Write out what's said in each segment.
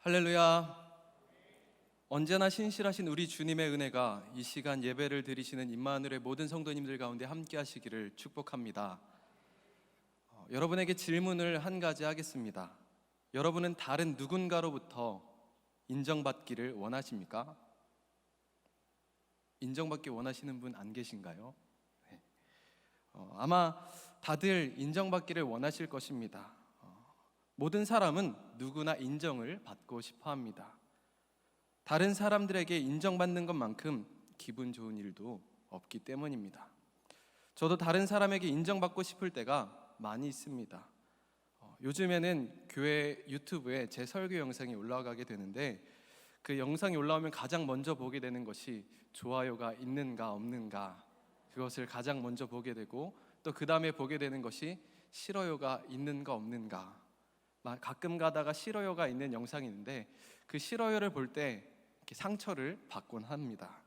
할렐루야. 언제나 신실하신 우리 주님의 은혜가 이 시간 예배를 드리시는 임마누엘의 모든 성도님들 가운데 함께 하시기를 축복합니다. 여러분에게 질문을 한 가지 하겠습니다. 여러분은 다른 누군가로부터 인정받기를 원하십니까? 인정받기 원하시는 분 안 계신가요? 네. 아마 다들 인정받기를 원하실 것입니다. 모든 사람은 누구나 인정을 받고 싶어 합니다. 다른 사람들에게 인정받는 것만큼 기분 좋은 일도 없기 때문입니다. 저도 다른 사람에게 인정받고 싶을 때가 많이 있습니다. 요즘에는 교회 유튜브에 제 설교 영상이 올라가게 되는데 그 영상이 올라오면 가장 먼저 보게 되는 것이 좋아요가 있는가 없는가, 그것을 가장 먼저 보게 되고, 또 그 다음에 보게 되는 것이 싫어요가 있는가 없는가. 가끔 가다가 싫어요가 있는 영상이 있는데 그 싫어요를 볼 때 이렇게 상처를 받곤 합니다.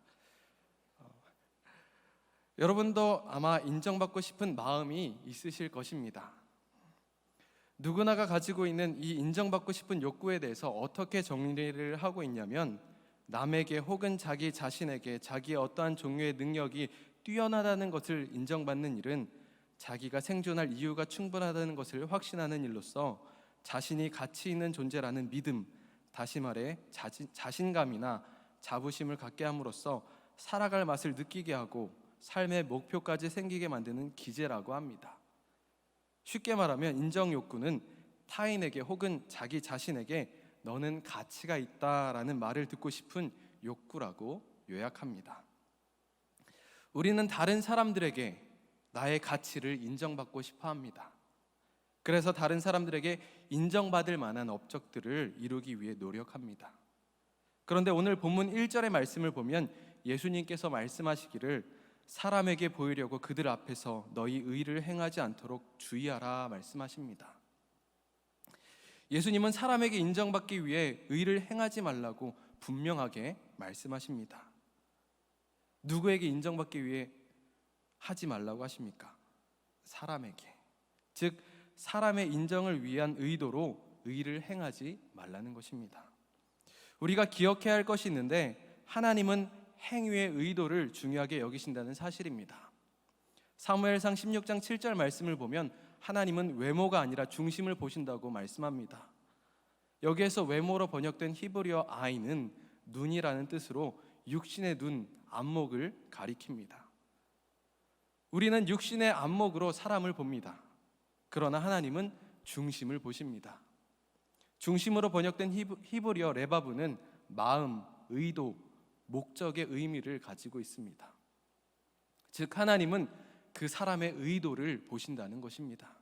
여러분도 아마 인정받고 싶은 마음이 있으실 것입니다. 누구나가 가지고 있는 이 인정받고 싶은 욕구에 대해서 어떻게 정리를 하고 있냐면, 남에게 혹은 자기 자신에게 자기의 어떠한 종류의 능력이 뛰어나다는 것을 인정받는 일은 자기가 생존할 이유가 충분하다는 것을 확신하는 일로서 자신이 가치 있는 존재라는 믿음, 다시 말해 자신감이나 자부심을 갖게 함으로써 살아갈 맛을 느끼게 하고 삶의 목표까지 생기게 만드는 기제라고 합니다. 쉽게 말하면 인정 욕구는 타인에게 혹은 자기 자신에게 너는 가치가 있다라는 말을 듣고 싶은 욕구라고 요약합니다. 우리는 다른 사람들에게 나의 가치를 인정받고 싶어 합니다. 그래서 다른 사람들에게 인정받을 만한 업적들을 이루기 위해 노력합니다. 그런데 오늘 본문 1절의 말씀을 보면 예수님께서 말씀하시기를 사람에게 보이려고 그들 앞에서 너희 의를 행하지 않도록 주의하라 말씀하십니다. 예수님은 사람에게 인정받기 위해 의를 행하지 말라고 분명하게 말씀하십니다. 누구에게 인정받기 위해 하지 말라고 하십니까? 사람에게. 즉 사람의 인정을 위한 의도로 의를 행하지 말라는 것입니다. 우리가 기억해야 할 것이 있는데, 하나님은 행위의 의도를 중요하게 여기신다는 사실입니다. 사무엘상 16장 7절 말씀을 보면 하나님은 외모가 아니라 중심을 보신다고 말씀합니다. 여기에서 외모로 번역된 히브리어 아이는 눈이라는 뜻으로 육신의 눈, 안목을 가리킵니다. 우리는 육신의 안목으로 사람을 봅니다. 그러나 하나님은 중심을 보십니다. 중심으로 번역된 히브리어 레바브는 마음, 의도, 목적의 의미를 가지고 있습니다. 즉 하나님은 그 사람의 의도를 보신다는 것입니다.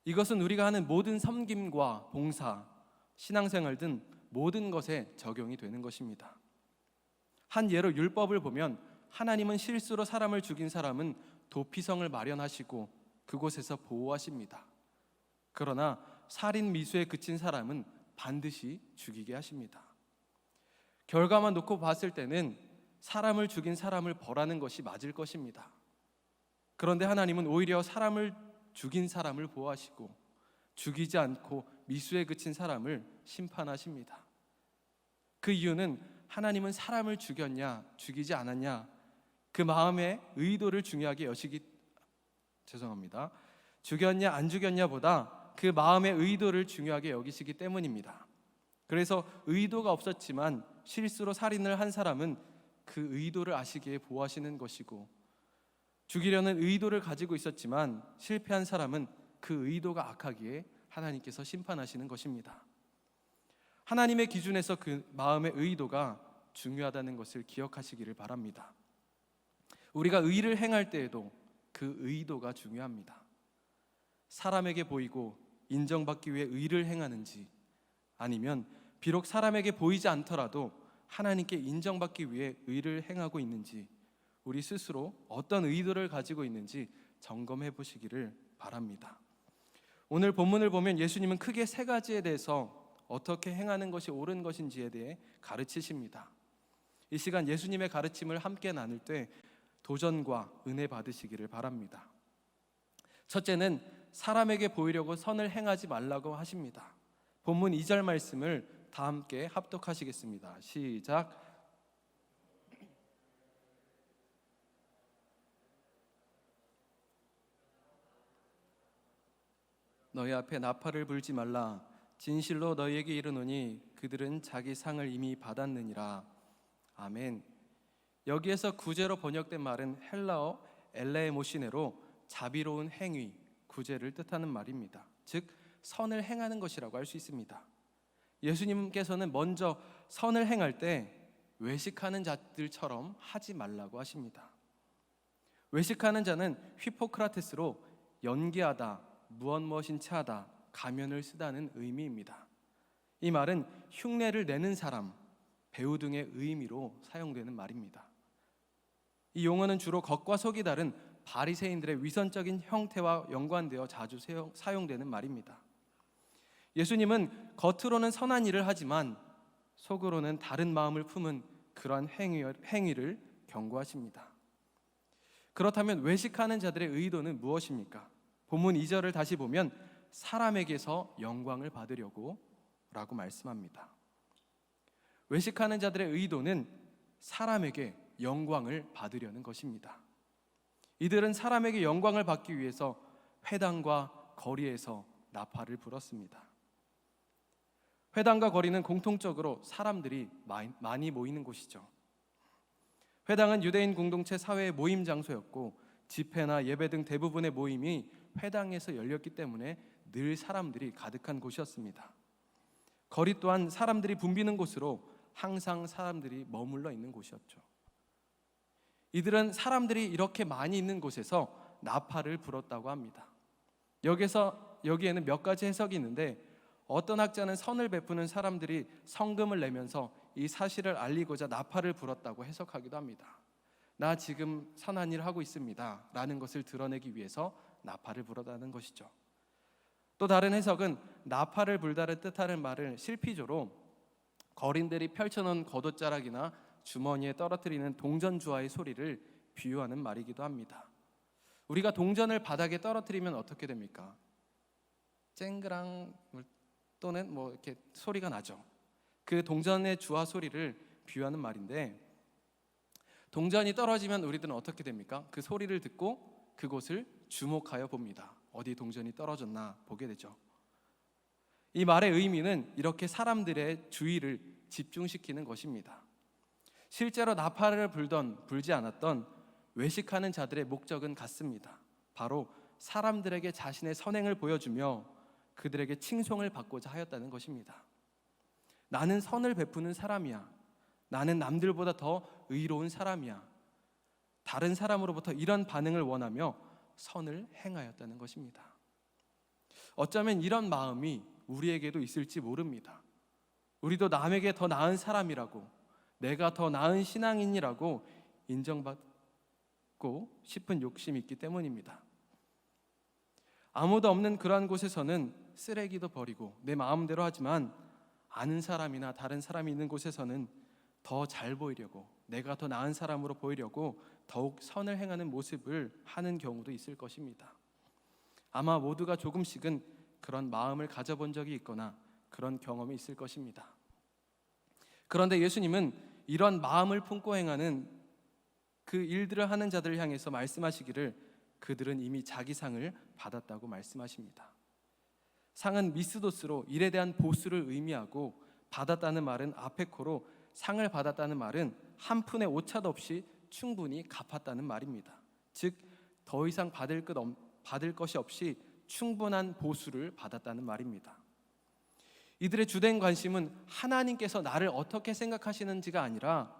이것은 우리가 하는 모든 섬김과 봉사, 신앙생활 등 모든 것에 적용이 되는 것입니다. 한 예로 율법을 보면 하나님은 실수로 사람을 죽인 사람은 도피성을 마련하시고 그곳에서 보호하십니다. 그러나 살인 미수에 그친 사람은 반드시 죽이게 하십니다. 결과만 놓고 봤을 때는 사람을 죽인 사람을 벌하는 것이 맞을 것입니다. 그런데 하나님은 오히려 사람을 죽인 사람을 보호하시고 죽이지 않고 미수에 그친 사람을 심판하십니다. 그 이유는 하나님은 사람을 죽였냐 죽이지 않았냐, 그 마음의 의도를 중요하게 죽였냐 안 죽였냐 보다 그 마음의 의도를 중요하게 여기시기 때문입니다. 그래서 의도가 없었지만 실수로 살인을 한 사람은 그 의도를 아시기에 보호하시는 것이고, 죽이려는 의도를 가지고 있었지만 실패한 사람은 그 의도가 악하기에 하나님께서 심판하시는 것입니다. 하나님의 기준에서 그 마음의 의도가 중요하다는 것을 기억하시기를 바랍니다. 우리가 의를 행할 때에도 그 의도가 중요합니다. 사람에게 보이고 인정받기 위해 의를 행하는지, 아니면 비록 사람에게 보이지 않더라도 하나님께 인정받기 위해 의를 행하고 있는지, 우리 스스로 어떤 의도를 가지고 있는지 점검해 보시기를 바랍니다. 오늘 본문을 보면 예수님은 크게 세 가지에 대해서 어떻게 행하는 것이 옳은 것인지에 대해 가르치십니다. 이 시간 예수님의 가르침을 함께 나눌 때 도전과 은혜 받으시기를 바랍니다. 첫째는 사람에게 보이려고 선을 행하지 말라고 하십니다. 본문 2절 말씀을 다 함께 합독하시겠습니다. 시작. 너희 앞에 나팔을 불지 말라. 진실로 너희에게 이르노니 그들은 자기 상을 이미 받았느니라. 아멘. 여기에서 구제로 번역된 말은 헬라어 엘레모시네로 자비로운 행위, 구제를 뜻하는 말입니다. 즉 선을 행하는 것이라고 할 수 있습니다. 예수님께서는 먼저 선을 행할 때 외식하는 자들처럼 하지 말라고 하십니다. 외식하는 자는 휘포크라테스로 연기하다, 무엇인 채 하다, 가면을 쓰다는 의미입니다. 이 말은 흉내를 내는 사람, 배우 등의 의미로 사용되는 말입니다. 이 용어는 주로 겉과 속이 다른 바리새인들의 위선적인 형태와 연관되어 자주 사용되는 말입니다. 예수님은 겉으로는 선한 일을 하지만 속으로는 다른 마음을 품은 그러한 행위를 경고하십니다. 그렇다면 외식하는 자들의 의도는 무엇입니까? 본문 2절을 다시 보면 사람에게서 영광을 받으려고 라고 말씀합니다. 외식하는 자들의 의도는 사람에게 영광을 받으려는 것입니다. 이들은 사람에게 영광을 받기 위해서 회당과 거리에서 나팔을 불었습니다. 회당과 거리는 공통적으로 사람들이 많이 모이는 곳이죠. 회당은 유대인 공동체 사회의 모임 장소였고 집회나 예배 등 대부분의 모임이 회당에서 열렸기 때문에 늘 사람들이 가득한 곳이었습니다. 거리 또한 사람들이 붐비는 곳으로 항상 사람들이 머물러 있는 곳이었죠. 이들은 사람들이 이렇게 많이 있는 곳에서 나팔을 불었다고 합니다. 여기에는 몇 가지 해석이 있는데 어떤 학자는 선을 베푸는 사람들이 성금을 내면서 이 사실을 알리고자 나팔을 불었다고 해석하기도 합니다. 나 지금 선한 일을 하고 있습니다 라는 것을 드러내기 위해서 나팔을 불었다는 것이죠. 또 다른 해석은 나팔을 불다를 뜻하는 말을 실피조로 거린들이 펼쳐놓은 겉옷자락이나 주머니에 떨어뜨리는 동전주화의 소리를 비유하는 말이기도 합니다. 우리가 동전을 바닥에 떨어뜨리면 어떻게 됩니까? 쨍그랑 또는 이렇게 소리가 나죠. 그 동전의 주화 소리를 비유하는 말인데 동전이 떨어지면 우리들은 어떻게 됩니까? 그 소리를 듣고 그곳을 주목하여 봅니다. 어디 동전이 떨어졌나 보게 되죠. 이 말의 의미는 이렇게 사람들의 주의를 집중시키는 것입니다. 실제로 나팔을 불지 않았던 외식하는 자들의 목적은 같습니다. 바로 사람들에게 자신의 선행을 보여주며 그들에게 칭송을 받고자 하였다는 것입니다. 나는 선을 베푸는 사람이야. 나는 남들보다 더 의로운 사람이야. 다른 사람으로부터 이런 반응을 원하며 선을 행하였다는 것입니다. 어쩌면 이런 마음이 우리에게도 있을지 모릅니다. 우리도 남에게 더 나은 사람이라고, 내가 더 나은 신앙인이라고 인정받고 싶은 욕심이 있기 때문입니다. 아무도 없는 그러한 곳에서는 쓰레기도 버리고 내 마음대로 하지만 아는 사람이나 다른 사람이 있는 곳에서는 더 잘 보이려고, 내가 더 나은 사람으로 보이려고 더욱 선을 행하는 모습을 하는 경우도 있을 것입니다. 아마 모두가 조금씩은 그런 마음을 가져본 적이 있거나 그런 경험이 있을 것입니다. 그런데 예수님은 이런 마음을 품고 행하는 그 일들을 하는 자들을 향해서 말씀하시기를 그들은 이미 자기 상을 받았다고 말씀하십니다. 상은 미스도스로 일에 대한 보수를 의미하고 받았다는 말은 아페코로 상을 받았다는 말은 한 푼의 오차도 없이 충분히 갚았다는 말입니다. 즉 더 이상 받을 것이 없이 충분한 보수를 받았다는 말입니다. 이들의 주된 관심은 하나님께서 나를 어떻게 생각하시는지가 아니라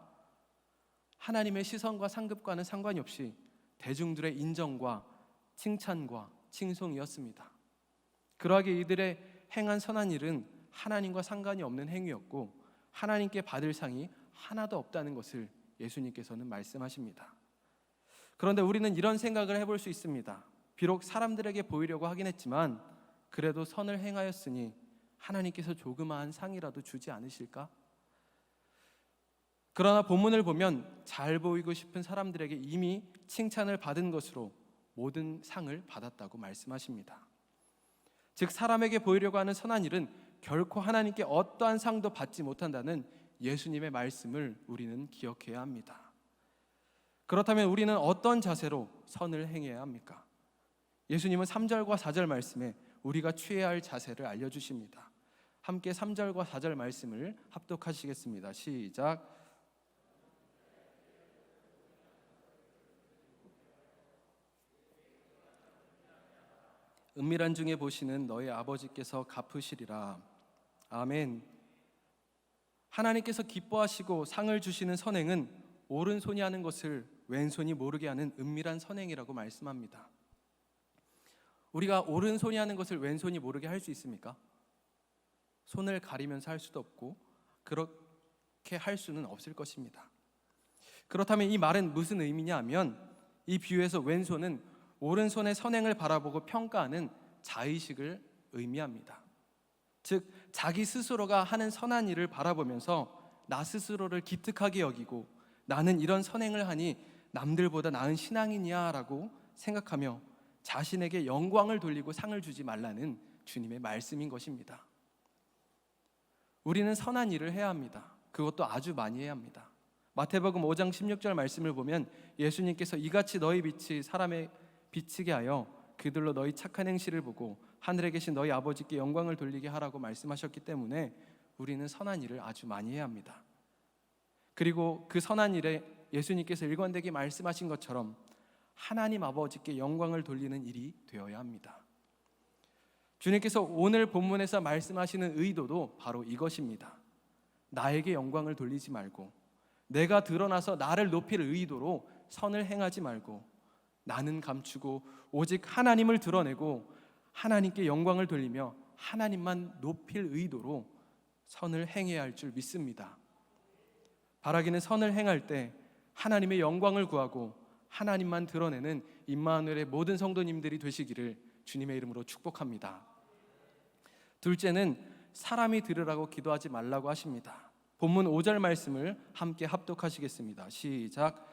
하나님의 시선과 상급과는 상관이 없이 대중들의 인정과 칭찬과 칭송이었습니다. 그러하기에 이들의 행한 선한 일은 하나님과 상관이 없는 행위였고 하나님께 받을 상이 하나도 없다는 것을 예수님께서는 말씀하십니다. 그런데 우리는 이런 생각을 해볼 수 있습니다. 비록 사람들에게 보이려고 하긴 했지만 그래도 선을 행하였으니 하나님께서 조그마한 상이라도 주지 않으실까? 그러나 본문을 보면 잘 보이고 싶은 사람들에게 이미 칭찬을 받은 것으로 모든 상을 받았다고 말씀하십니다. 즉 사람에게 보이려고 하는 선한 일은 결코 하나님께 어떠한 상도 받지 못한다는 예수님의 말씀을 우리는 기억해야 합니다. 그렇다면 우리는 어떤 자세로 선을 행해야 합니까? 예수님은 3절과 4절 말씀에 우리가 취해야 할 자세를 알려주십니다. 함께 3절과 4절 말씀을 합독하시겠습니다. 시작. 은밀한 중에 보시는 너희 아버지께서 갚으시리라. 아멘. 하나님께서 기뻐하시고 상을 주시는 선행은 오른손이 하는 것을 왼손이 모르게 하는 은밀한 선행이라고 말씀합니다. 우리가 오른손이 하는 것을 왼손이 모르게 할 수 있습니까? 손을 가리면서 할 수도 없고 그렇게 할 수는 없을 것입니다. 그렇다면 이 말은 무슨 의미냐 하면, 이 비유에서 왼손은 오른손의 선행을 바라보고 평가하는 자의식을 의미합니다. 즉 자기 스스로가 하는 선한 일을 바라보면서 나 스스로를 기특하게 여기고 나는 이런 선행을 하니 남들보다 나은 신앙이냐 라고 생각하며 자신에게 영광을 돌리고 상을 주지 말라는 주님의 말씀인 것입니다. 우리는 선한 일을 해야 합니다. 그것도 아주 많이 해야 합니다. 마태복음 5장 16절 말씀을 보면 예수님께서 이같이 너희 빛이 사람의 비치게 하여 그들로 너희 착한 행실을 보고 하늘에 계신 너희 아버지께 영광을 돌리게 하라고 말씀하셨기 때문에 우리는 선한 일을 아주 많이 해야 합니다. 그리고 그 선한 일에 예수님께서 일관되게 말씀하신 것처럼 하나님 아버지께 영광을 돌리는 일이 되어야 합니다. 주님께서 오늘 본문에서 말씀하시는 의도도 바로 이것입니다. 나에게 영광을 돌리지 말고 내가 드러나서 나를 높일 의도로 선을 행하지 말고 나는 감추고 오직 하나님을 드러내고 하나님께 영광을 돌리며 하나님만 높일 의도로 선을 행해야 할 줄 믿습니다. 바라기는 선을 행할 때 하나님의 영광을 구하고 하나님만 드러내는 임마누엘의 모든 성도님들이 되시기를 주님의 이름으로 축복합니다. 둘째는 사람이 들으라고 기도하지 말라고 하십니다. 본문 5절 말씀을 함께 합독하시겠습니다. 시작.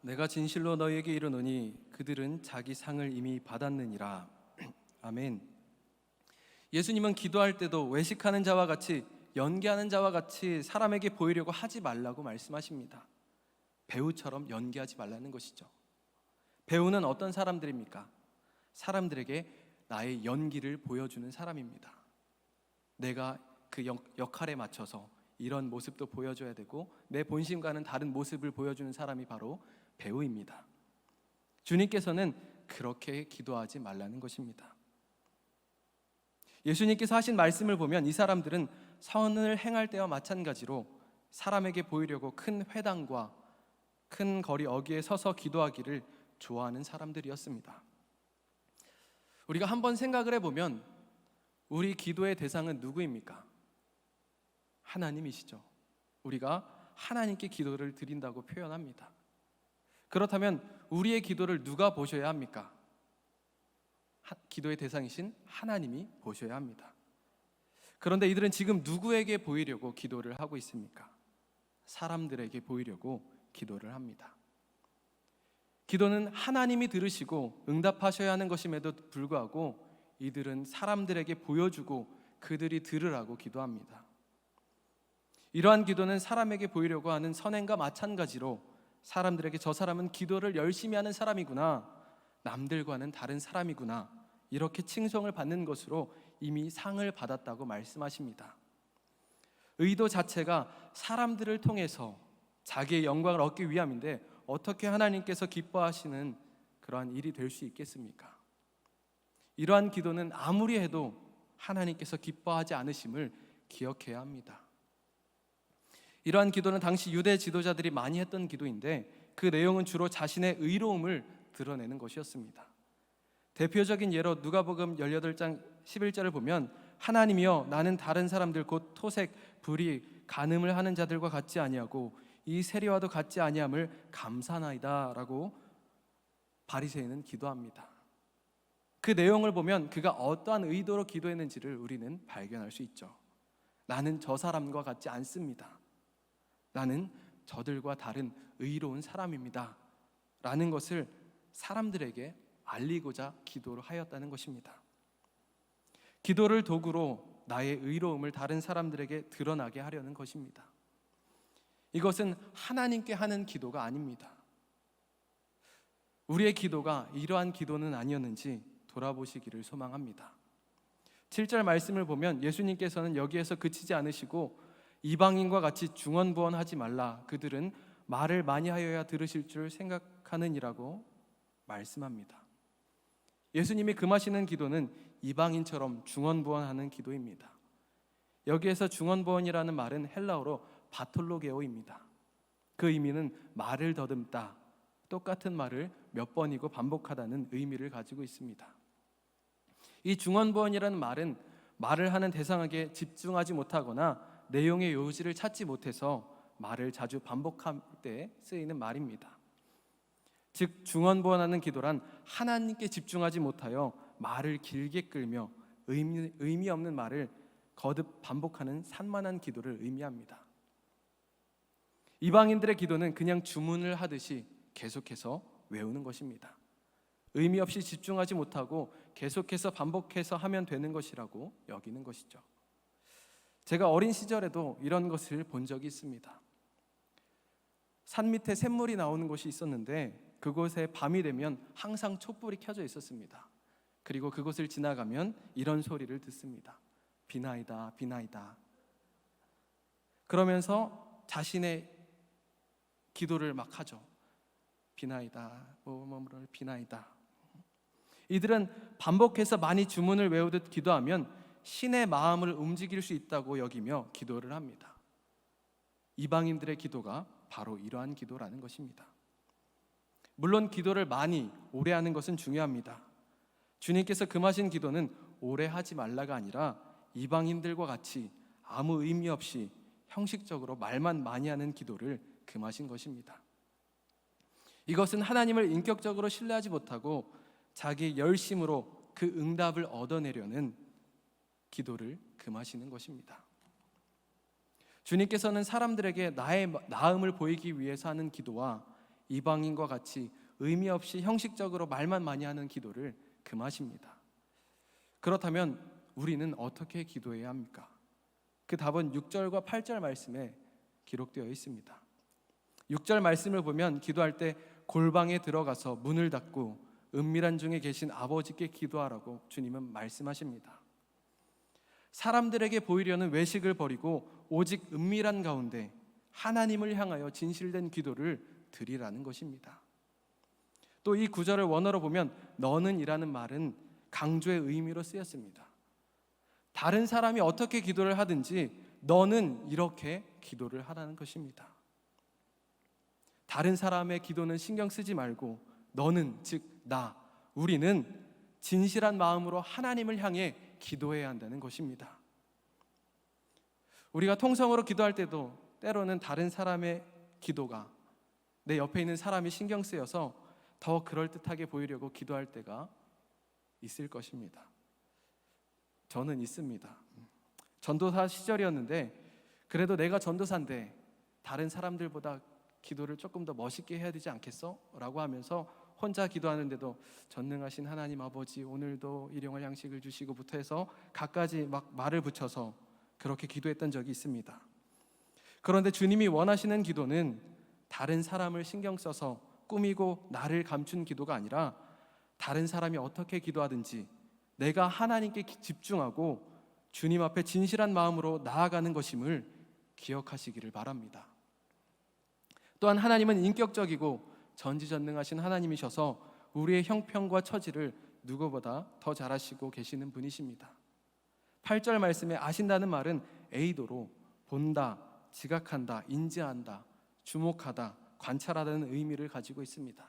내가 진실로 너희에게 이르노니 그들은 자기 상을 이미 받았느니라. 아멘. 예수님은 기도할 때도 외식하는 자와 같이 연기하는 자와 같이 사람에게 보이려고 하지 말라고 말씀하십니다. 배우처럼 연기하지 말라는 것이죠. 배우는 어떤 사람들입니까? 사람들에게 나의 연기를 보여주는 사람입니다. 내가 그 역할에 맞춰서 이런 모습도 보여줘야 되고 내 본심과는 다른 모습을 보여주는 사람이 바로 배우입니다. 주님께서는 그렇게 기도하지 말라는 것입니다. 예수님께서 하신 말씀을 보면 이 사람들은 선을 행할 때와 마찬가지로 사람에게 보이려고 큰 회당과 큰 거리 어귀에 서서 기도하기를 좋아하는 사람들이었습니다. 우리가 한번 생각을 해보면 우리 기도의 대상은 누구입니까? 하나님이시죠. 우리가 하나님께 기도를 드린다고 표현합니다. 그렇다면 우리의 기도를 누가 보셔야 합니까? 기도의 대상이신 하나님이 보셔야 합니다. 그런데 이들은 지금 누구에게 보이려고 기도를 하고 있습니까? 사람들에게 보이려고 기도를 합니다. 기도는 하나님이 들으시고 응답하셔야 하는 것임에도 불구하고 이들은 사람들에게 보여주고 그들이 들으라고 기도합니다. 이러한 기도는 사람에게 보이려고 하는 선행과 마찬가지로 사람들에게 저 사람은 기도를 열심히 하는 사람이구나, 남들과는 다른 사람이구나, 이렇게 칭송을 받는 것으로 이미 상을 받았다고 말씀하십니다. 의도 자체가 사람들을 통해서 자기의 영광을 얻기 위함인데 어떻게 하나님께서 기뻐하시는 그러한 일이 될 수 있겠습니까? 이러한 기도는 아무리 해도 하나님께서 기뻐하지 않으심을 기억해야 합니다. 이러한 기도는 당시 유대 지도자들이 많이 했던 기도인데 그 내용은 주로 자신의 의로움을 드러내는 것이었습니다. 대표적인 예로 누가복음 18장 11절을 보면 하나님이여 나는 다른 사람들 곧 토색, 불의, 간음을 하는 자들과 같지 아니하고 이 세리와도 같지 아니함을 감사나이다 라고 바리새인은 기도합니다. 그 내용을 보면 그가 어떠한 의도로 기도했는지를 우리는 발견할 수 있죠. 나는 저 사람과 같지 않습니다. 나는 저들과 다른 의로운 사람입니다 라는 것을 사람들에게 알리고자 기도를 하였다는 것입니다. 기도를 도구로 나의 의로움을 다른 사람들에게 드러나게 하려는 것입니다. 이것은 하나님께 하는 기도가 아닙니다. 우리의 기도가 이러한 기도는 아니었는지 돌아보시기를 소망합니다. 7절 말씀을 보면 예수님께서는 여기에서 그치지 않으시고 이방인과 같이 중언부언하지 말라, 그들은 말을 많이 하여야 들으실 줄 생각하느니라고 말씀합니다. 예수님이 금하시는 기도는 이방인처럼 중언부언하는 기도입니다. 여기에서 중언부언이라는 말은 헬라어로 바톨로게오입니다. 그 의미는 말을 더듬다, 똑같은 말을 몇 번이고 반복하다는 의미를 가지고 있습니다. 이 중언부언이라는 말은 말을 하는 대상에게 집중하지 못하거나 내용의 요지를 찾지 못해서 말을 자주 반복할 때 쓰이는 말입니다. 즉 중언부언하는 기도란 하나님께 집중하지 못하여 말을 길게 끌며 의미 없는 말을 거듭 반복하는 산만한 기도를 의미합니다. 이방인들의 기도는 그냥 주문을 하듯이 계속해서 외우는 것입니다. 의미 없이 집중하지 못하고 계속해서 반복해서 하면 되는 것이라고 여기는 것이죠. 제가 어린 시절에도 이런 것을 본 적이 있습니다. 산 밑에 샘물이 나오는 곳이 있었는데 그곳에 밤이 되면 항상 촛불이 켜져 있었습니다. 그리고 그곳을 지나가면 이런 소리를 듣습니다. 비나이다, 비나이다. 그러면서 자신의 기도를 막 하죠. 비나이다, 뭐뭐를 비나이다. 이들은 반복해서 많이 주문을 외우듯 기도하면 신의 마음을 움직일 수 있다고 여기며 기도를 합니다. 이방인들의 기도가 바로 이러한 기도라는 것입니다. 물론 기도를 많이 오래 하는 것은 중요합니다. 주님께서 금하신 기도는 오래 하지 말라가 아니라 이방인들과 같이 아무 의미 없이 형식적으로 말만 많이 하는 기도를 금하신 것입니다. 이것은 하나님을 인격적으로 신뢰하지 못하고 자기 열심으로 그 응답을 얻어내려는 기도를 금하시는 것입니다. 주님께서는 사람들에게 나의 나음을 보이기 위해서 하는 기도와 이방인과 같이 의미 없이 형식적으로 말만 많이 하는 기도를 금하십니다. 그렇다면 우리는 어떻게 기도해야 합니까? 그 답은 6절과 8절 말씀에 기록되어 있습니다. 6절 말씀을 보면 기도할 때 골방에 들어가서 문을 닫고 은밀한 중에 계신 아버지께 기도하라고 주님은 말씀하십니다. 사람들에게 보이려는 외식을 버리고 오직 은밀한 가운데 하나님을 향하여 진실된 기도를 드리라는 것입니다. 또 이 구절을 원어로 보면 너는 이라는 말은 강조의 의미로 쓰였습니다. 다른 사람이 어떻게 기도를 하든지 너는 이렇게 기도를 하라는 것입니다. 다른 사람의 기도는 신경 쓰지 말고 너는, 즉 나, 우리는 진실한 마음으로 하나님을 향해 기도해야 한다는 것입니다. 우리가 통성으로 기도할 때도 때로는 다른 사람의 기도가 내 옆에 있는 사람이 신경 쓰여서 더 그럴듯하게 보이려고 기도할 때가 있을 것입니다. 저는 있습니다. 전도사 시절이었는데 그래도 내가 전도사인데 다른 사람들보다 기도를 조금 더 멋있게 해야 되지 않겠어? 라고 하면서 혼자 기도하는데도 전능하신 하나님 아버지 오늘도 일용할 양식을 주시고부터 해서 갖가지 막 말을 붙여서 그렇게 기도했던 적이 있습니다. 그런데 주님이 원하시는 기도는 다른 사람을 신경 써서 꾸미고 나를 감춘 기도가 아니라 다른 사람이 어떻게 기도하든지 내가 하나님께 집중하고 주님 앞에 진실한 마음으로 나아가는 것임을 기억하시기를 바랍니다. 또한 하나님은 인격적이고 전지전능하신 하나님이셔서 우리의 형편과 처지를 누구보다 더 잘 아시고 계시는 분이십니다. 8절 말씀에 아신다는 말은 에이도로 본다, 지각한다, 인지한다, 주목하다, 관찰하다는 의미를 가지고 있습니다.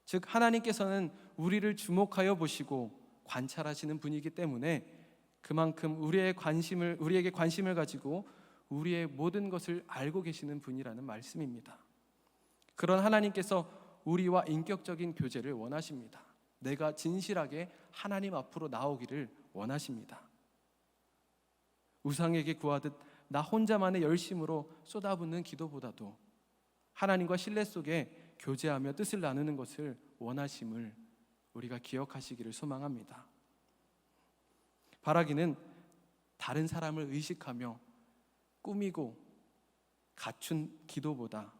즉 하나님께서는 우리를 주목하여 보시고 관찰하시는 분이기 때문에 그만큼 우리에게 관심을 가지고 우리의 모든 것을 알고 계시는 분이라는 말씀입니다. 그런 하나님께서 우리와 인격적인 교제를 원하십니다. 내가 진실하게 하나님 앞으로 나오기를 원하십니다. 우상에게 구하듯 나 혼자만의 열심으로 쏟아붓는 기도보다도 하나님과 신뢰 속에 교제하며 뜻을 나누는 것을 원하심을 우리가 기억하시기를 소망합니다. 바라기는 다른 사람을 의식하며 꾸미고 갖춘 기도보다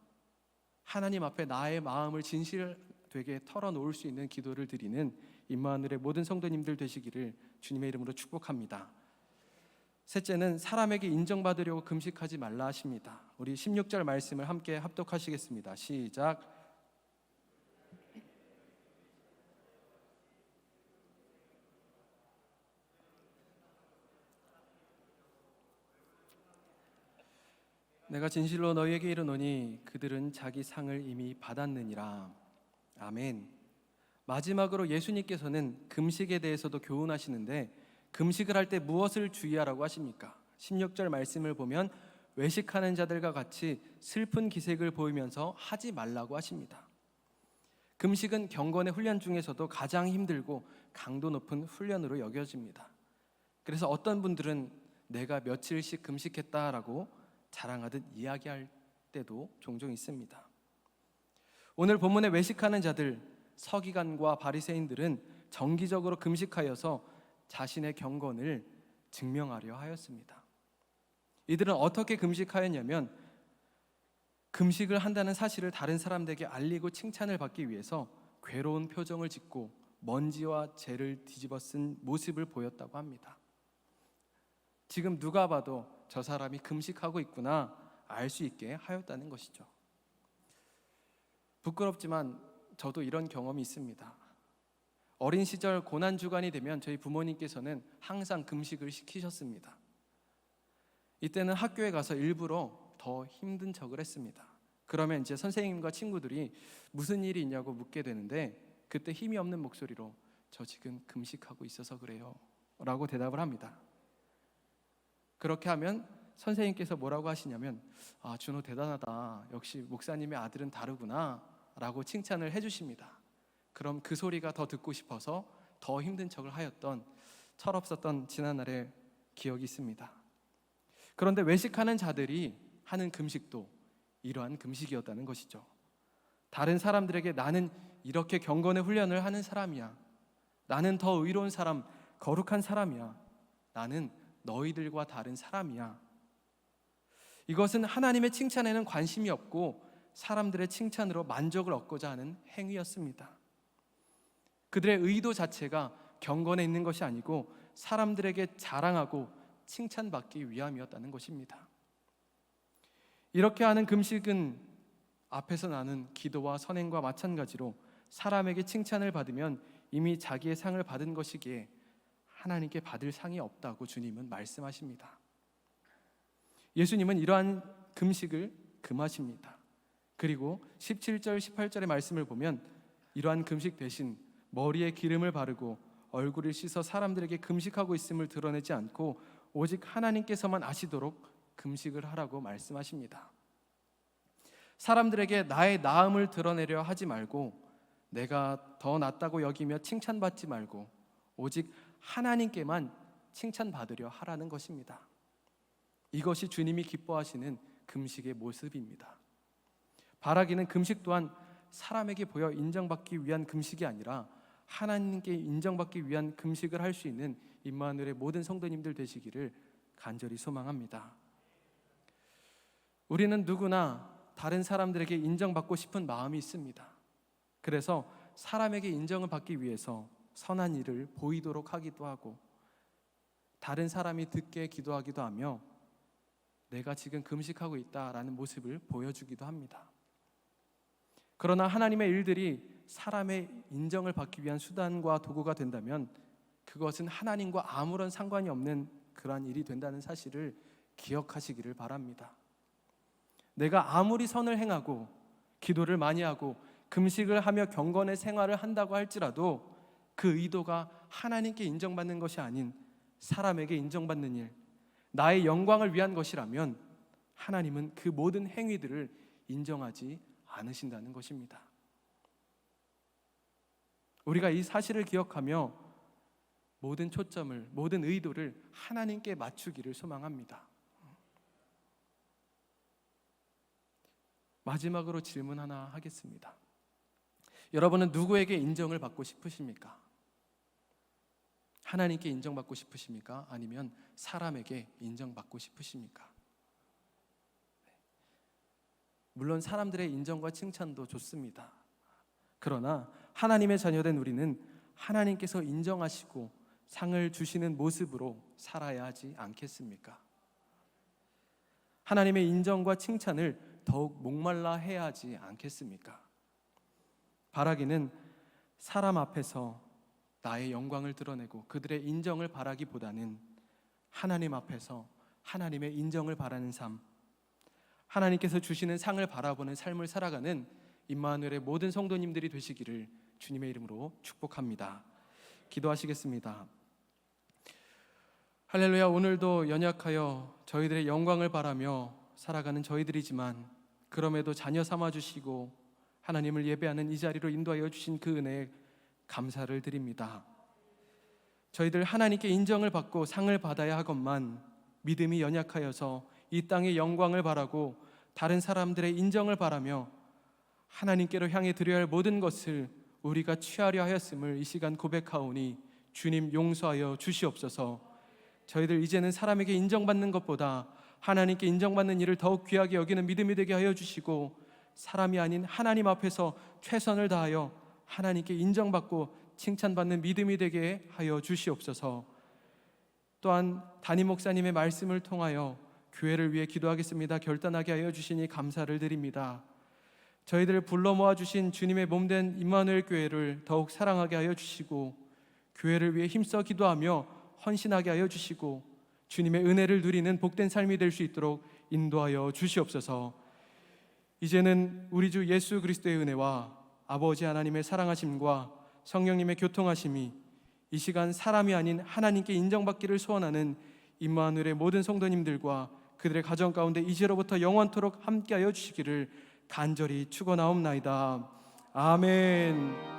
하나님 앞에 나의 마음을 진실되게 털어놓을 수 있는 기도를 드리는 임마누엘의 모든 성도님들 되시기를 주님의 이름으로 축복합니다. 셋째는 사람에게 인정받으려고 금식하지 말라 하십니다. 우리 16절 말씀을 함께 합독하시겠습니다. 시작. 내가 진실로 너희에게 이르노니 그들은 자기 상을 이미 받았느니라. 아멘. 마지막으로 예수님께서는 금식에 대해서도 교훈하시는데 금식을 할 때 무엇을 주의하라고 하십니까? 16절 말씀을 보면 외식하는 자들과 같이 슬픈 기색을 보이면서 하지 말라고 하십니다. 금식은 경건의 훈련 중에서도 가장 힘들고 강도 높은 훈련으로 여겨집니다. 그래서 어떤 분들은 내가 며칠씩 금식했다라고 자랑하듯 이야기할 때도 종종 있습니다. 오늘 본문에 외식하는 자들, 서기관과 바리새인들은 정기적으로 금식하여서 자신의 경건을 증명하려 하였습니다. 이들은 어떻게 금식하였냐면 금식을 한다는 사실을 다른 사람들에게 알리고 칭찬을 받기 위해서 괴로운 표정을 짓고 먼지와 재를 뒤집어 쓴 모습을 보였다고 합니다. 지금 누가 봐도 저 사람이 금식하고 있구나 알 수 있게 하였다는 것이죠. 부끄럽지만 저도 이런 경험이 있습니다. 어린 시절 고난주간이 되면 저희 부모님께서는 항상 금식을 시키셨습니다. 이때는 학교에 가서 일부러 더 힘든 척을 했습니다. 그러면 이제 선생님과 친구들이 무슨 일이 있냐고 묻게 되는데 그때 힘이 없는 목소리로 저 지금 금식하고 있어서 그래요 라고 대답을 합니다. 그렇게 하면 선생님께서 뭐라고 하시냐면 아, 준호 대단하다. 역시 목사님의 아들은 다르구나 라고 칭찬을 해주십니다. 그럼 그 소리가 더 듣고 싶어서 더 힘든 척을 하였던 철없었던 지난날의 기억이 있습니다. 그런데 외식하는 자들이 하는 금식도 이러한 금식이었다는 것이죠. 다른 사람들에게 나는 이렇게 경건의 훈련을 하는 사람이야. 나는 더 의로운 사람, 거룩한 사람이야. 나는 너희들과 다른 사람이야. 이것은 하나님의 칭찬에는 관심이 없고 사람들의 칭찬으로 만족을 얻고자 하는 행위였습니다. 그들의 의도 자체가 경건에 있는 것이 아니고 사람들에게 자랑하고 칭찬받기 위함이었다는 것입니다. 이렇게 하는 금식은 앞에서 나눈 기도와 선행과 마찬가지로 사람에게 칭찬을 받으면 이미 자기의 상을 받은 것이기에 하나님께 받을 상이 없다고 주님은 말씀하십니다. 예수님은 이러한 금식을 금하십니다. 그리고 17절, 18절의 말씀을 보면 이러한 금식 대신 머리에 기름을 바르고 얼굴을 씻어 사람들에게 금식하고 있음을 드러내지 않고 오직 하나님께서만 아시도록 금식을 하라고 말씀하십니다. 사람들에게 나의 나음을 드러내려 하지 말고 내가 더 낫다고 여기며 칭찬받지 말고 오직 하나님께만 칭찬받으려 하라는 것입니다. 이것이 주님이 기뻐하시는 금식의 모습입니다. 바라기는 금식 또한 사람에게 보여 인정받기 위한 금식이 아니라 하나님께 인정받기 위한 금식을 할 수 있는 임마누엘의 모든 성도님들 되시기를 간절히 소망합니다. 우리는 누구나 다른 사람들에게 인정받고 싶은 마음이 있습니다. 그래서 사람에게 인정을 받기 위해서 선한 일을 보이도록 하기도 하고 다른 사람이 듣게 기도하기도 하며 내가 지금 금식하고 있다라는 모습을 보여주기도 합니다. 그러나 하나님의 일들이 사람의 인정을 받기 위한 수단과 도구가 된다면 그것은 하나님과 아무런 상관이 없는 그러한 일이 된다는 사실을 기억하시기를 바랍니다. 내가 아무리 선을 행하고 기도를 많이 하고 금식을 하며 경건의 생활을 한다고 할지라도 그 의도가 하나님께 인정받는 것이 아닌 사람에게 인정받는 일, 나의 영광을 위한 것이라면 하나님은 그 모든 행위들을 인정하지 않으신다는 것입니다. 우리가 이 사실을 기억하며 모든 초점을, 모든 의도를 하나님께 맞추기를 소망합니다. 마지막으로 질문 하나 하겠습니다. 여러분은 누구에게 인정을 받고 싶으십니까? 하나님께 인정받고 싶으십니까? 아니면 사람에게 인정받고 싶으십니까? 물론 사람들의 인정과 칭찬도 좋습니다. 그러나 하나님의 자녀된 우리는 하나님께서 인정하시고 상을 주시는 모습으로 살아야 하지 않겠습니까? 하나님의 인정과 칭찬을 더욱 목말라 해야 하지 않겠습니까? 바라기는 사람 앞에서 나의 영광을 드러내고 그들의 인정을 바라기보다는 하나님 앞에서 하나님의 인정을 바라는 삶, 하나님께서 주시는 상을 바라보는 삶을 살아가는 임마누엘의 모든 성도님들이 되시기를 주님의 이름으로 축복합니다. 기도하시겠습니다. 할렐루야. 오늘도 연약하여 저희들의 영광을 바라며 살아가는 저희들이지만 그럼에도 자녀 삼아주시고 하나님을 예배하는 이 자리로 인도하여 주신 그 은혜에 감사를 드립니다. 저희들 하나님께 인정을 받고 상을 받아야 하건만 믿음이 연약하여서 이 땅의 영광을 바라고 다른 사람들의 인정을 바라며 하나님께로 향해 드려야 할 모든 것을 우리가 취하려 하였음을 이 시간 고백하오니 주님 용서하여 주시옵소서. 저희들 이제는 사람에게 인정받는 것보다 하나님께 인정받는 일을 더욱 귀하게 여기는 믿음이 되게 하여 주시고 사람이 아닌 하나님 앞에서 최선을 다하여 하나님께 인정받고 칭찬받는 믿음이 되게 하여 주시옵소서. 또한 담임 목사님의 말씀을 통하여 교회를 위해 기도하겠습니다 결단하게 하여 주시니 감사를 드립니다. 저희들을 불러 모아주신 주님의 몸된 임마누엘 교회를 더욱 사랑하게 하여 주시고 교회를 위해 힘써 기도하며 헌신하게 하여 주시고 주님의 은혜를 누리는 복된 삶이 될 수 있도록 인도하여 주시옵소서. 이제는 우리 주 예수 그리스도의 은혜와 아버지 하나님의 사랑하심과 성령님의 교통하심이 이 시간 사람이 아닌 하나님께 인정받기를 소원하는 임마누엘의 모든 성도님들과 그들의 가정 가운데 이제로부터 영원토록 함께하여 주시기를 간절히 축원하옵나이다. 아멘.